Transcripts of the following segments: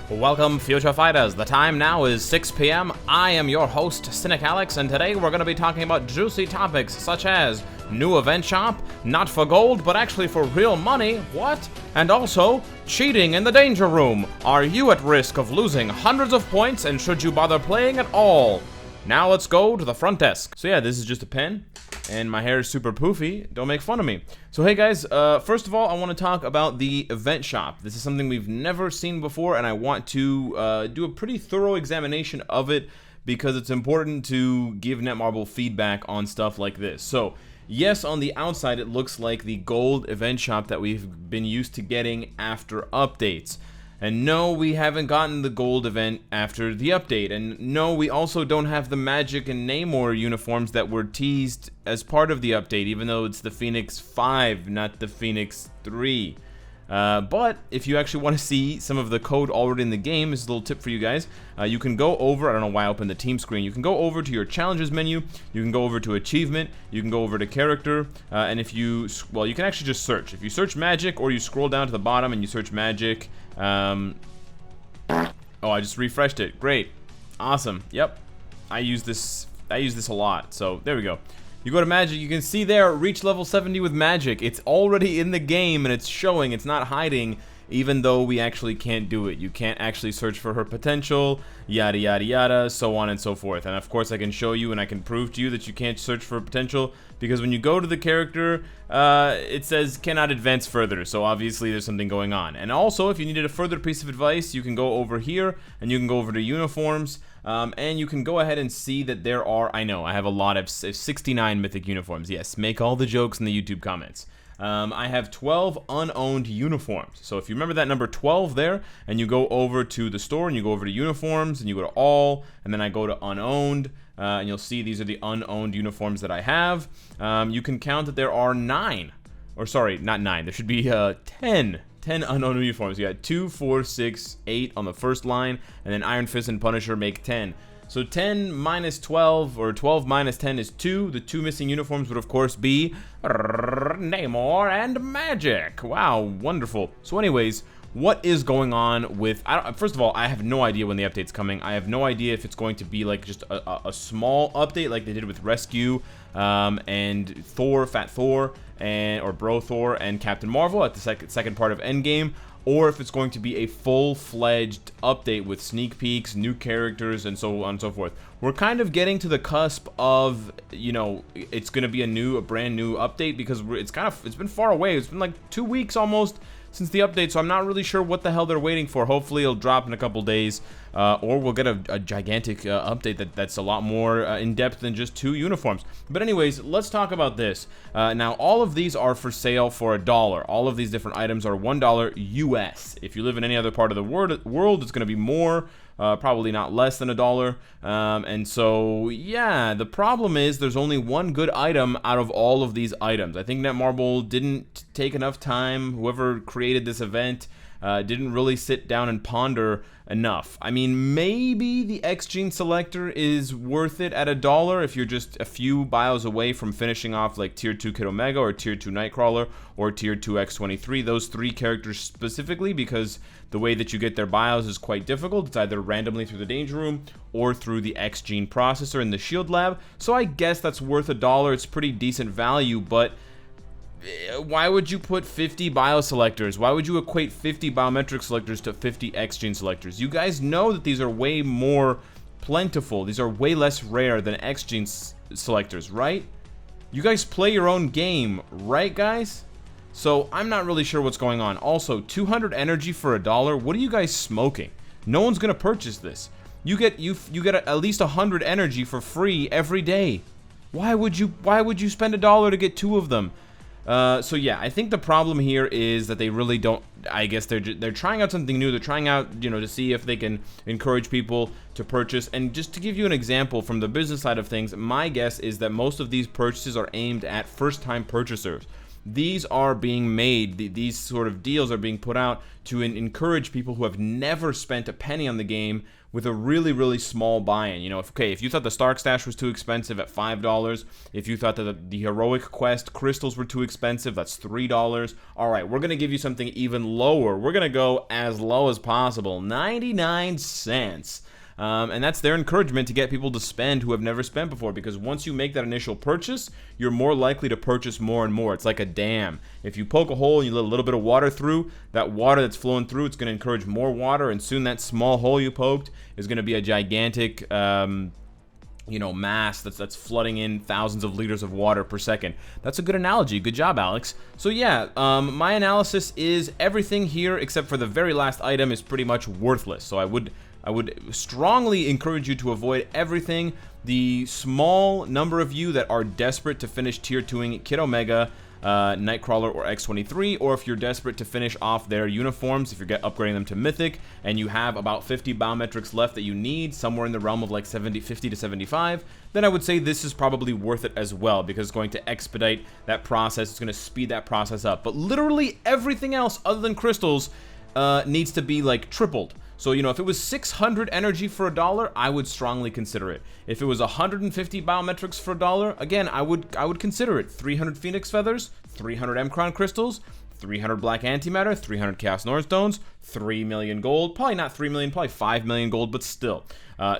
Welcome, future fighters. The time now is 6 p.m. I am your host, Cynicalex, and today we're going to be talking about juicy topics such as new event shop, not for gold, but actually for real money, what? And also, cheating in the danger room. Are you at risk of losing hundreds of points, and should you bother playing at all? Now let's go to the front desk. So yeah, this is just a pen, and my hair is super poofy. Don't make fun of me. So hey guys, first of all, I want to talk about the event shop. This is something we've never seen before, and I want to do a pretty thorough examination of it because it's important to give Netmarble feedback on stuff like this. So yes, on the outside, it looks like the gold event shop that we've been used to getting after updates. And no, we haven't gotten the gold event after the update. And no, we also don't have the Magic and Namor uniforms that were teased as part of the update, even though it's the Phoenix 5, not the Phoenix 3. But if you actually want to see some of the code already in the game, this is a little tip for you guys. You can go over, I don't know why I opened the team screen, you can go over to your challenges menu, you can go over to achievement, you can go over to character, and if you, well, you can actually just search. If you search magic, or you scroll down to the bottom and you search magic, oh, I just refreshed it. Great. Awesome. Yep. I use this a lot, so there we go. You go to magic, you can see there, reach level 70 with magic. It's already in the game and it's showing, it's not hiding, even though we actually can't do it. You can't actually search for her potential, yada yada yada, so on and so forth. And of course I can show you and I can prove to you that you can't search for potential, because when you go to the character, it says cannot advance further, so obviously there's something going on. And also, if you needed a further piece of advice, you can go over here and you can go over to uniforms, and you can go ahead and see that there are, I know, I have a lot of 69 mythic uniforms. Yes, make all the jokes in the YouTube comments. I have 12 unowned uniforms. So if you remember that number 12 there, and you go over to the store and you go over to uniforms and you go to all, and then I go to unowned, and you'll see these are the unowned uniforms that I have. You can count that there are 9, or sorry, not 9, there should be 10 unowned uniforms. You got 2, 4, 6, 8 on the first line, and then Iron Fist and Punisher make 10. So 10 minus 12, or 12 minus 10 is 2. The 2 missing uniforms would, of course, be Namor and Magic. Wow, wonderful. So anyways, what is going on with... first of all, I have no idea when the update's coming. I have no idea if it's going to be like just a small update like they did with Rescue and Thor, Fat Thor, or Bro Thor and Captain Marvel at the second part of Endgame, or if it's going to be a full-fledged update with sneak peeks, new characters, and so on and so forth. We're kind of getting to the cusp of, you know, it's going to be a brand new update, because it's been far away. It's been like 2 weeks almost since the update, so I'm not really sure what the hell they're waiting for. Hopefully it'll drop in a couple days, or we'll get a gigantic update that's a lot more in-depth than just 2 uniforms. But anyways, let's talk about this. Now, all of these are for sale for $1. All of these different items are $1 US. If you live in any other part of the world, it's going to be more. Probably not less than $1, and so yeah, the problem is there's only one good item out of all of these items. I think Netmarble didn't take enough time. Whoever created this event didn't really sit down and ponder enough. I mean, maybe the X-Gene Selector is worth it at $1 if you're just a few bios away from finishing off like Tier 2 Kid Omega or Tier 2 Nightcrawler or Tier 2 X23, those 3 characters specifically, because the way that you get their bios is quite difficult. It's either randomly through the Danger Room or through the X-Gene processor in the Shield Lab, so I guess that's worth $1. It's pretty decent value, but why would you put 50 bioselectors? Why would you equate 50 biometric selectors to 50 X-Gene selectors? You guys know that these are way more plentiful. These are way less rare than X-Gene selectors, right? You guys play your own game, right guys? So I'm not really sure what's going on. Also, 200 energy for $1. What are you guys smoking? No one's gonna purchase this. You get at least 100 energy for free every day. Why would you spend $1 to get 2 of them? So yeah, I think the problem here is that they really don't, I guess they're trying out something new. They're trying out, you know, to see if they can encourage people to purchase. And just to give you an example from the business side of things, my guess is that most of these purchases are aimed at first-time purchasers. these are being made, these sort of deals are being put out to encourage people who have never spent a penny on the game with a really, really small buy-in. You know, if you thought the Stark Stash was too expensive at $5, if you thought that the Heroic Quest crystals were too expensive, that's $3. All right, we're going to give you something even lower. We're going to go as low as possible, 99 cents. And that's their encouragement to get people to spend who have never spent before, because once you make that initial purchase, you're more likely to purchase more and more. It's like a dam. If you poke a hole and you let a little bit of water through, that water that's flowing through, it's going to encourage more water, and soon that small hole you poked is going to be a gigantic mass that's flooding in thousands of liters of water per second. That's a good analogy. Good job, Alex. So yeah, my analysis is everything here except for the very last item is pretty much worthless. So I would strongly encourage you to avoid everything. The small number of you that are desperate to finish tier 2ing Kid Omega, Nightcrawler, or X-23, or if you're desperate to finish off their uniforms, if you're upgrading them to Mythic, and you have about 50 biometrics left that you need, somewhere in the realm of like 50 to 75, then I would say this is probably worth it as well, because it's going to expedite that process, it's going to speed that process up. But literally everything else other than crystals needs to be like tripled. So, you know, if it was 600 energy for $1, I would strongly consider it. If it was 150 biometrics for $1, again, I would consider it. 300 Phoenix Feathers, 300 M-Crown Crystals, 300 Black Antimatter, 300 Chaos Nordstones, 3 million gold. Probably not 3 million, probably 5 million gold, but still.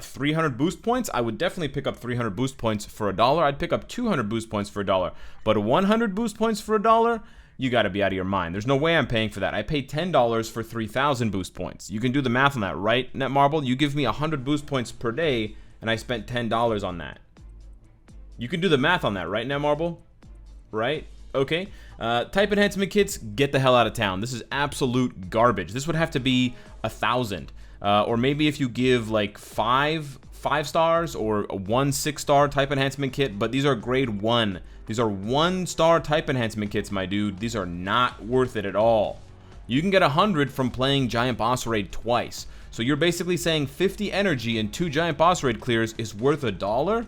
300 boost points, I would definitely pick up 300 boost points for $1. I'd pick up 200 boost points for $1. But 100 boost points for $1? You got to be out of your mind. There's no way I'm paying for that. I paid $10 for 3,000 boost points. You can do the math on that, right, Netmarble? You give me 100 boost points per day, and I spent $10 on that. You can do the math on that, right, Netmarble? Right? Okay. Type enhancement kits, get the hell out of town. This is absolute garbage. This would have to be 1,000. Or maybe if you give like 5 stars or a 1 6-star type enhancement kit, but these are grade 1. These are 1-star type enhancement kits, my dude. These are not worth it at all. You can get 100 from playing Giant Boss Raid twice. So you're basically saying 50 energy and 2 Giant Boss Raid clears is worth $1?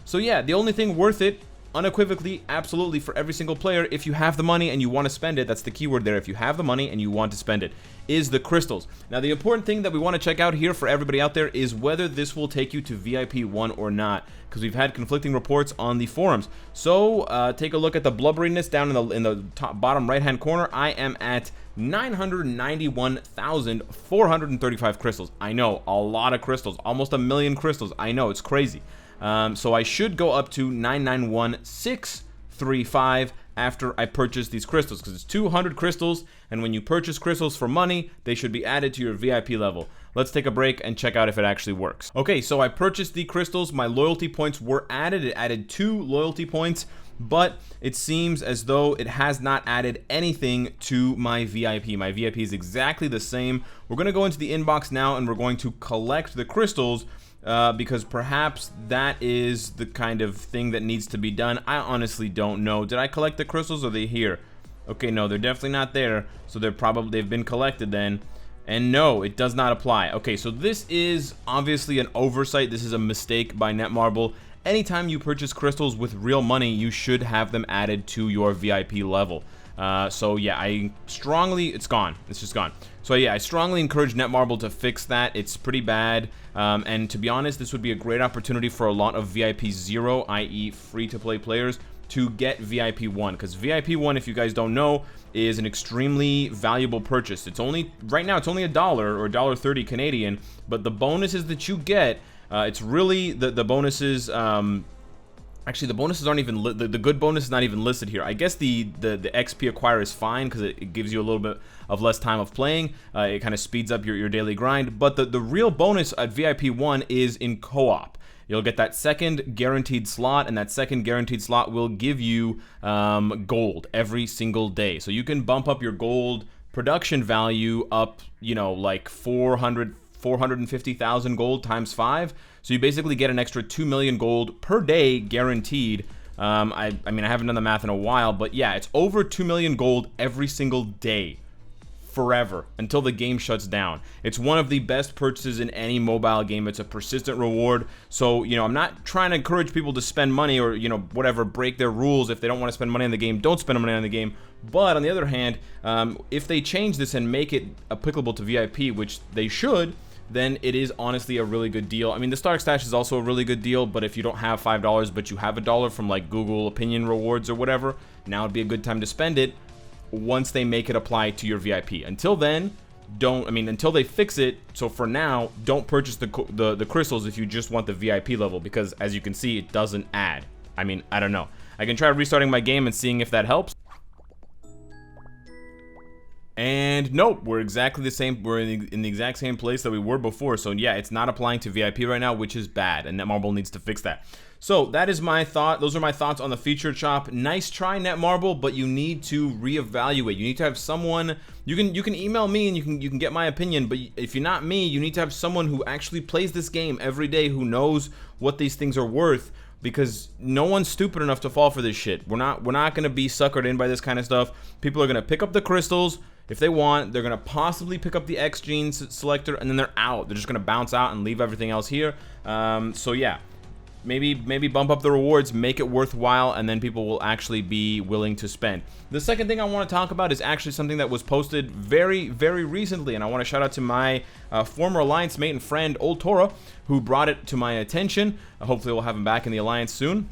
So yeah, the only thing worth it, unequivocally, absolutely, for every single player, if you have the money and you want to spend it, that's the keyword there, if you have the money and you want to spend it, is the crystals. Now, the important thing that we want to check out here for everybody out there is whether this will take you to VIP 1 or not, because we've had conflicting reports on the forums. So, take a look at the blubberiness down in the top bottom right-hand corner. I am at 991,435 crystals. I know, a lot of crystals, almost 1 million crystals. I know, it's crazy. So I should go up to 991,635 after I purchase these crystals, because it's 200 crystals, and when you purchase crystals for money, they should be added to your VIP level. Let's take a break and check out if it actually works. Okay, so I purchased the crystals. My loyalty points were added. It added 2 loyalty points, but it seems as though it has not added anything to my VIP. My VIP is exactly the same. We're going to go into the inbox now, and we're going to collect the crystals, because perhaps that is the kind of thing that needs to be done. I honestly don't know. Did I collect the crystals, or are they here? Okay, no, they're definitely not there, so they've been collected then. And no, it does not apply. Okay, so this is obviously an oversight. This is a mistake by Netmarble. Anytime you purchase crystals with real money, you should have them added to your VIP level. So yeah, it's gone. It's just gone. So yeah, I strongly encourage Netmarble to fix that. It's pretty bad. And to be honest, this would be a great opportunity for a lot of VIP 0, i.e. free-to-play players, to get VIP 1. Because VIP 1, if you guys don't know, is an extremely valuable purchase. Right now, it's only $1 or $1.30 Canadian, but the bonuses that you get, it's really the bonuses. Actually, the bonuses aren't even the good bonus is not even listed here. I guess the XP acquire is fine because it gives you a little bit of less time of playing. It kind of speeds up your daily grind. But the real bonus at VIP 1 is in co-op. You'll get that second guaranteed slot, and that second guaranteed slot will give you gold every single day. So you can bump up your gold production value up, you know, like 450,000 gold times 5. So you basically get an extra 2 million gold per day guaranteed. I mean, I haven't done the math in a while, but yeah, it's over 2 million gold every single day forever until the game shuts down. It's one of the best purchases in any mobile game. It's a persistent reward. So, I'm not trying to encourage people to spend money or, whatever, break their rules. If they don't want to spend money on the game, don't spend money on the game. But on the other hand, if they change this and make it applicable to VIP, which they should, then it is honestly a really good deal. I mean, the Stark Stash is also a really good deal, but if you don't have $5, but you have $1 from like Google Opinion Rewards or whatever, now would be a good time to spend it once they make it apply to your VIP. Until then, until they fix it. So for now, don't purchase the crystals if you just want the VIP level, because as you can see, it doesn't add. I mean, I don't know. I can try restarting my game and seeing if that helps. And nope, we're exactly the same. We're in the exact same place that we were before. So yeah, it's not applying to VIP right now, which is bad, and Netmarble needs to fix that. So that is my thought. Those are my thoughts on the featured shop. Nice try, Netmarble, but you need to reevaluate. You need to have someone. You can email me and you can get my opinion. But if you're not me, you need to have someone who actually plays this game every day, who knows what these things are worth. Because no one's stupid enough to fall for this shit. We're not gonna be suckered in by this kind of stuff. People are gonna pick up the crystals if they want. They're gonna possibly pick up the X Genes selector, and then they're out. They're just gonna bounce out and leave everything else here. So yeah, maybe bump up the rewards, make it worthwhile, and then people will actually be willing to spend. The second thing I want to talk about is actually something that was posted very, very recently, and I want to shout out to my former alliance mate and friend, Old Tora, who brought it to my attention. Hopefully we'll have him back in the alliance soon.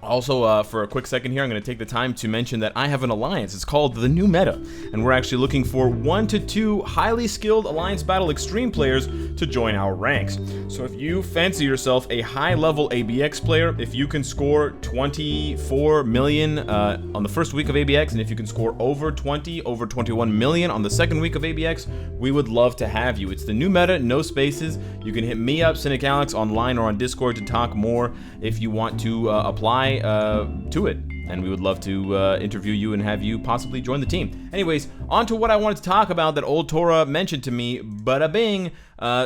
Also, for a quick second here, I'm going to take the time to mention that I have an alliance. It's called The New Meta, and we're actually looking for 1 to 2 highly skilled Alliance Battle Extreme players to join our ranks. So if you fancy yourself a high-level ABX player, if you can score 24 million on the first week of ABX, and if you can score over 21 million on the second week of ABX, we would love to have you. It's The New Meta, no spaces. You can hit me up, Cynicalex, online or on Discord to talk more if you want to apply to it, and we would love to interview you and have you possibly join the team. Anyways, on to what I wanted to talk about that Old Tora mentioned to me. Bada bing.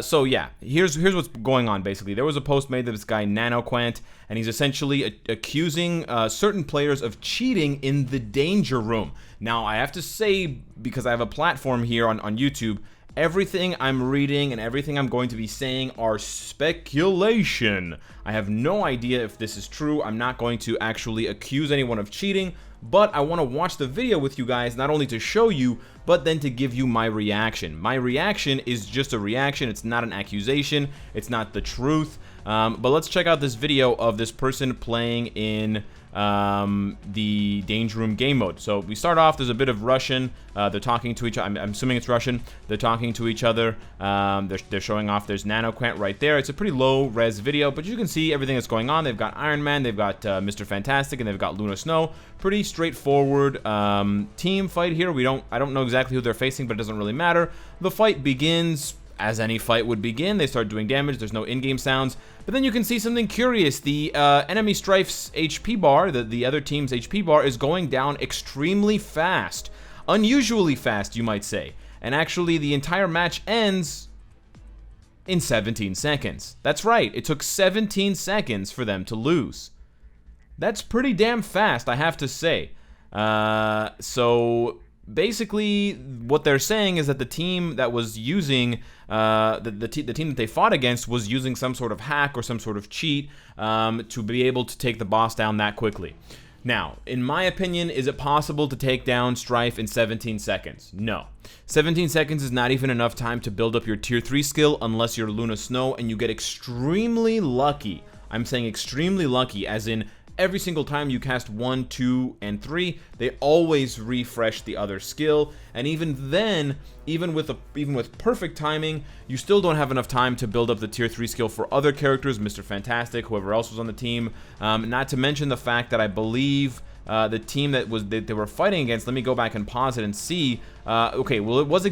So yeah, here's what's going on. Basically, there was a post made by this guy NanoQuant, and he's essentially accusing certain players of cheating in the Danger Room. Now, I have to say, because I have a platform here on YouTube, everything I'm reading and everything I'm going to be saying are speculation. I have no idea if this is true. I'm not going to actually accuse anyone of cheating, but I want to watch the video with you guys, not only to show you, but then to give you my reaction. My reaction is just a reaction. It's not an accusation. It's not the truth. But let's check out this video of this person playing in the Danger Room game mode. So we start off, there's a bit of Russian. They're talking to each other. I'm assuming it's Russian. They're talking to each other. They're showing off. There's NanoQuant right there. It's a pretty low res video, but you can see everything that's going on. They've got Iron Man, they've got Mr. Fantastic, and they've got Luna Snow. Pretty straightforward team fight here. I don't know exactly who they're facing, but it doesn't really matter. The fight begins as any fight would begin. They start doing damage. There's no in-game sounds. But then you can see something curious. The enemy Strife's HP bar, the other team's HP bar, is going down extremely fast. Unusually fast, you might say. And actually, the entire match ends in 17 seconds. That's right. It took 17 seconds for them to lose. That's pretty damn fast, I have to say. So basically, what they're saying is that the team that was using, the team that they fought against was using some sort of hack or some sort of cheat to be able to take the boss down that quickly. Now, in my opinion, is it possible to take down Strife in 17 seconds? No. 17 seconds is not even enough time to build up your tier 3 skill unless you're Luna Snow and you get extremely lucky. I'm saying extremely lucky, as in every single time you cast 1, 2, and 3, they always refresh the other skill, and even then, even with perfect timing, you still don't have enough time to build up the tier 3 skill for other characters, Mr. Fantastic, whoever else was on the team. Not to mention the fact that I believe the team that they were fighting against, let me go back and pause it and see. Okay, well, it was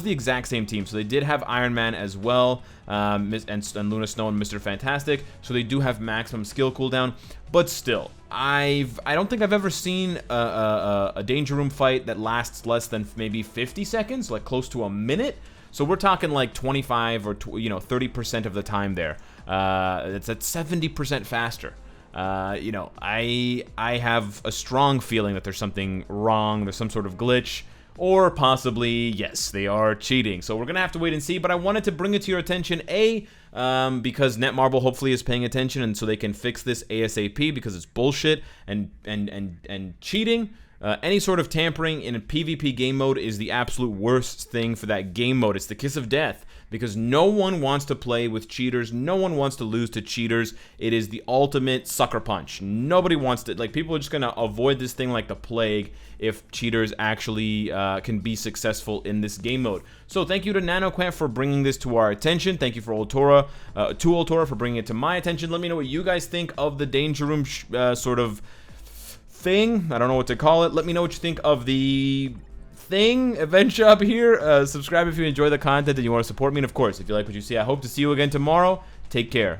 the exact same team, so they did have Iron Man as well, and Luna Snow and Mr. Fantastic, so they do have maximum skill cooldown. But still, I don't think I've ever seen a Danger Room fight that lasts less than maybe 50 seconds, like close to a minute. So we're talking like 25 or 30% of the time there. It's at 70% faster. I have a strong feeling that there's something wrong. There's some sort of glitch or possibly, yes, they are cheating. So we're gonna have to wait and see, but I wanted to bring it to your attention, because Netmarble hopefully is paying attention, and so they can fix this ASAP, because it's bullshit and cheating. Any sort of tampering in a PvP game mode is the absolute worst thing for that game mode. It's the kiss of death, because no one wants to play with cheaters. No one wants to lose to cheaters. It is the ultimate sucker punch. Nobody wants to, like, people are just gonna avoid this thing like the plague if cheaters actually can be successful in this game mode. So thank you to NanoQuant for bringing this to our attention. Thank you for Ultora for bringing it to my attention. Let me know what you guys think of the Danger Room sort of thing. I don't know what to call it. Let me know what you think of the thing, event shop here. Subscribe if you enjoy the content and you want to support me. And of course, if you like what you see, I hope to see you again tomorrow. Take care.